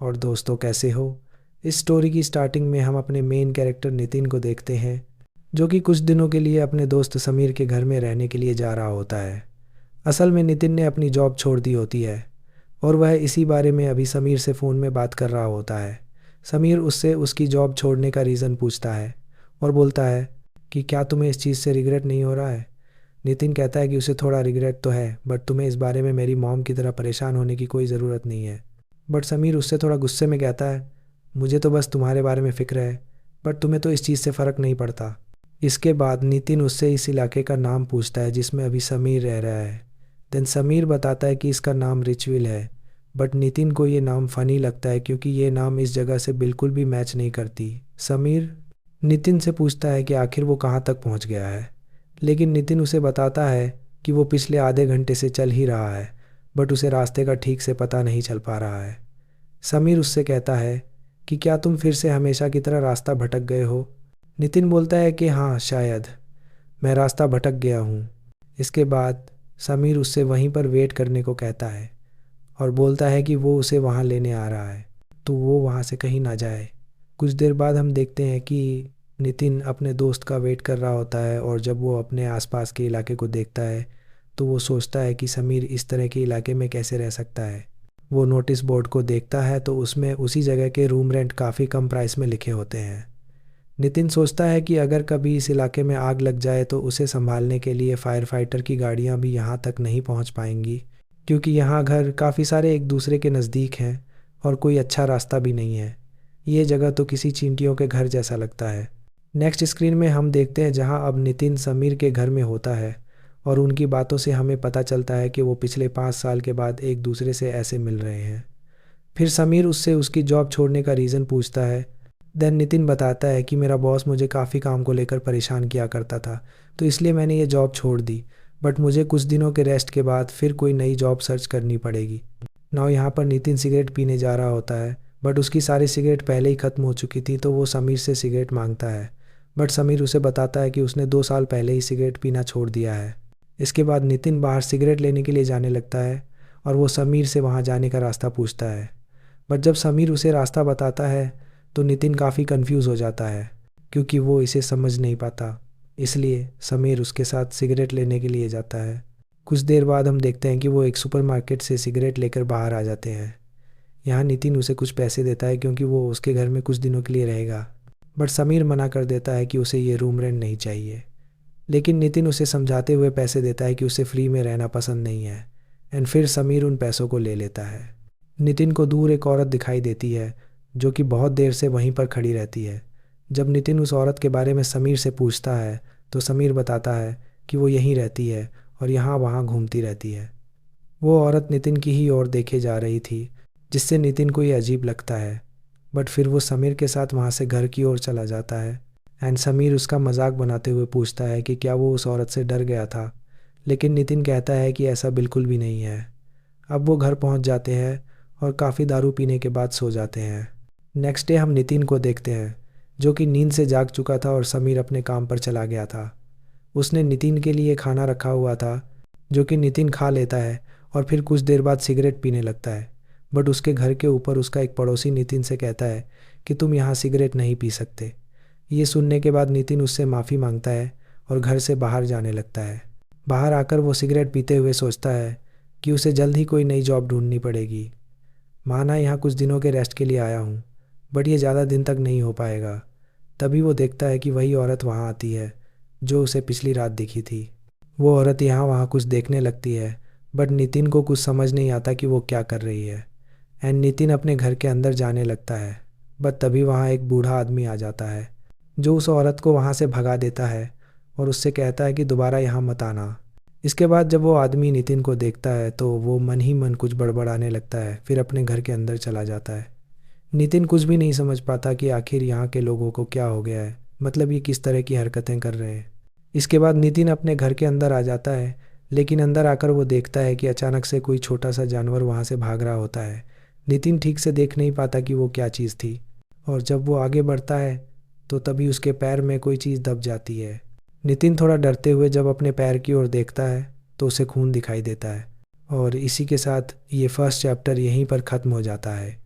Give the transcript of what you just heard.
और दोस्तों, कैसे हो। इस स्टोरी की स्टार्टिंग में हम अपने मेन कैरेक्टर नितिन को देखते हैं, जो कि कुछ दिनों के लिए अपने दोस्त समीर के घर में रहने के लिए जा रहा होता है। असल में नितिन ने अपनी जॉब छोड़ दी होती है और वह इसी बारे में अभी समीर से फ़ोन में बात कर रहा होता है। समीर उससे उसकी जॉब छोड़ने का रीज़न पूछता है और बोलता है कि क्या तुम्हें इस चीज़ से रिग्रेट नहीं हो रहा है। नितिन कहता है कि उसे थोड़ा रिग्रेट तो है, बट तुम्हें इस बारे में मेरी मॉम की तरह परेशान होने की कोई ज़रूरत नहीं है। बट समीर उससे थोड़ा गुस्से में कहता है, मुझे तो बस तुम्हारे बारे में फ़िक्र है, बट तुम्हें तो इस चीज़ से फ़र्क नहीं पड़ता। इसके बाद नितिन उससे इस इलाके का नाम पूछता है जिसमें अभी समीर रह रहा है। देन समीर बताता है कि इसका नाम रिचविल है, बट नितिन को ये नाम फ़नी लगता है क्योंकि ये नाम इस जगह से बिल्कुल भी मैच नहीं करती। समीर नितिन से पूछता है कि आखिर वो कहाँ तक पहुँच गया है, लेकिन नितिन उसे बताता है कि वो पिछले आधे घंटे से चल ही रहा है, बट उसे रास्ते का ठीक से पता नहीं चल पा रहा है। समीर उससे कहता है कि क्या तुम फिर से हमेशा की तरह रास्ता भटक गए हो। नितिन बोलता है कि हाँ, शायद मैं रास्ता भटक गया हूँ। इसके बाद समीर उससे वहीं पर वेट करने को कहता है और बोलता है कि वो उसे वहाँ लेने आ रहा है, तो वो वहाँ से कहीं ना जाए। कुछ देर बाद हम देखते हैं कि नितिन अपने दोस्त का वेट कर रहा होता है और जब वो अपने आसपास के इलाके को देखता है तो वो सोचता है कि समीर इस तरह के इलाके में कैसे रह सकता है। वो नोटिस बोर्ड को देखता है तो उसमें उसी जगह के रूम रेंट काफ़ी कम प्राइस में लिखे होते हैं। नितिन सोचता है कि अगर कभी इस इलाके में आग लग जाए तो उसे संभालने के लिए फायर फाइटर की गाड़ियाँ भी यहाँ तक नहीं पहुँच पाएंगी, क्योंकि यहाँ घर काफ़ी सारे एक दूसरे के नज़दीक हैं और कोई अच्छा रास्ता भी नहीं है। ये जगह तो किसी चींटियों के घर जैसा लगता है। नेक्स्ट स्क्रीन में हम देखते हैं जहाँ अब नितिन समीर के घर में होता है और उनकी बातों से हमें पता चलता है कि वो पिछले 5 साल के बाद एक दूसरे से ऐसे मिल रहे हैं। फिर समीर उससे उसकी जॉब छोड़ने का रीज़न पूछता है। देन नितिन बताता है कि मेरा बॉस मुझे काफ़ी काम को लेकर परेशान किया करता था, तो इसलिए मैंने ये जॉब छोड़ दी, बट मुझे कुछ दिनों के रेस्ट के बाद फिर कोई नई जॉब सर्च करनी पड़ेगी। नाउ यहाँ पर नितिन सिगरेट पीने जा रहा होता है, बट उसकी सारी सिगरेट पहले ही ख़त्म हो चुकी थी, तो वो समीर से सिगरेट मांगता है। बट समीर उसे बताता है कि उसने 2 साल पहले ही सिगरेट पीना छोड़ दिया है। इसके बाद नितिन बाहर सिगरेट लेने के लिए जाने लगता है और वो समीर से वहाँ जाने का रास्ता पूछता है। बट जब समीर उसे रास्ता बताता है तो नितिन काफ़ी कंफ्यूज हो जाता है क्योंकि वो इसे समझ नहीं पाता। इसलिए समीर उसके साथ सिगरेट लेने के लिए जाता है। कुछ देर बाद हम देखते हैं कि वो एक सुपरमार्केट से सिगरेट लेकर बाहर आ जाते हैं। यहाँ नितिन उसे कुछ पैसे देता है क्योंकि वो उसके घर में कुछ दिनों के लिए रहेगा, बट समीर मना कर देता है कि उसे ये रूम रेंट नहीं चाहिए। लेकिन नितिन उसे समझाते हुए पैसे देता है कि उसे फ्री में रहना पसंद नहीं है, एंड फिर समीर उन पैसों को ले लेता है। नितिन को दूर एक औरत दिखाई देती है जो कि बहुत देर से वहीं पर खड़ी रहती है। जब नितिन उस औरत के बारे में समीर से पूछता है तो समीर बताता है कि वो यहीं रहती है और यहाँ वहाँ घूमती रहती है। वो औरत नितिन की ही ओर देखे जा रही थी, जिससे नितिन को ये अजीब लगता है। बट फिर वो समीर के साथ वहाँ से घर की ओर चला जाता है एंड समीर उसका मजाक बनाते हुए पूछता है कि क्या वो उस औरत से डर गया था, लेकिन नितिन कहता है कि ऐसा बिल्कुल भी नहीं है। अब वो घर पहुँच जाते हैं और काफ़ी दारू पीने के बाद सो जाते हैं। नेक्स्ट डे हम नितिन को देखते हैं जो कि नींद से जाग चुका था और समीर अपने काम पर चला गया था। उसने नितिन के लिए खाना रखा हुआ था जो कि नितिन खा लेता है और फिर कुछ देर बाद सिगरेट पीने लगता है। बट उसके घर के ऊपर उसका एक पड़ोसी नितिन से कहता है कि तुम यहाँ सिगरेट नहीं पी सकते। ये सुनने के बाद नितिन उससे माफ़ी मांगता है और घर से बाहर जाने लगता है। बाहर आकर वो सिगरेट पीते हुए सोचता है कि उसे जल्द ही कोई नई जॉब ढूंढनी पड़ेगी। माना यहाँ कुछ दिनों के रेस्ट के लिए आया हूँ, बट ये ज़्यादा दिन तक नहीं हो पाएगा। तभी वो देखता है कि वही औरत वहाँ आती है जो उसे पिछली रात दिखी थी। वो औरत यहाँ वहाँ कुछ देखने लगती है, बट नितिन को कुछ समझ नहीं आता कि वो क्या कर रही है, एंड नितिन अपने घर के अंदर जाने लगता है। बट तभी वहाँ एक बूढ़ा आदमी आ जाता है जो उस औरत को वहाँ से भगा देता है और उससे कहता है कि दोबारा यहाँ मत आना। इसके बाद जब वो आदमी नितिन को देखता है तो वो मन ही मन कुछ बड़बड़ाने लगता है, फिर अपने घर के अंदर चला जाता है। नितिन कुछ भी नहीं समझ पाता कि आखिर यहाँ के लोगों को क्या हो गया है, मतलब ये किस तरह की हरकतें कर रहे हैं। इसके बाद नितिन अपने घर के अंदर आ जाता है, लेकिन अंदर आकर वो देखता है कि अचानक से कोई छोटा सा जानवर वहाँ से भाग रहा होता है। नितिन ठीक से देख नहीं पाता कि वो क्या चीज़ थी, और जब वो आगे बढ़ता है तो तभी उसके पैर में कोई चीज़ दब जाती है। नितिन थोड़ा डरते हुए जब अपने पैर की ओर देखता है तो उसे खून दिखाई देता है। और इसी के साथ ये फर्स्ट चैप्टर यहीं पर ख़त्म हो जाता है।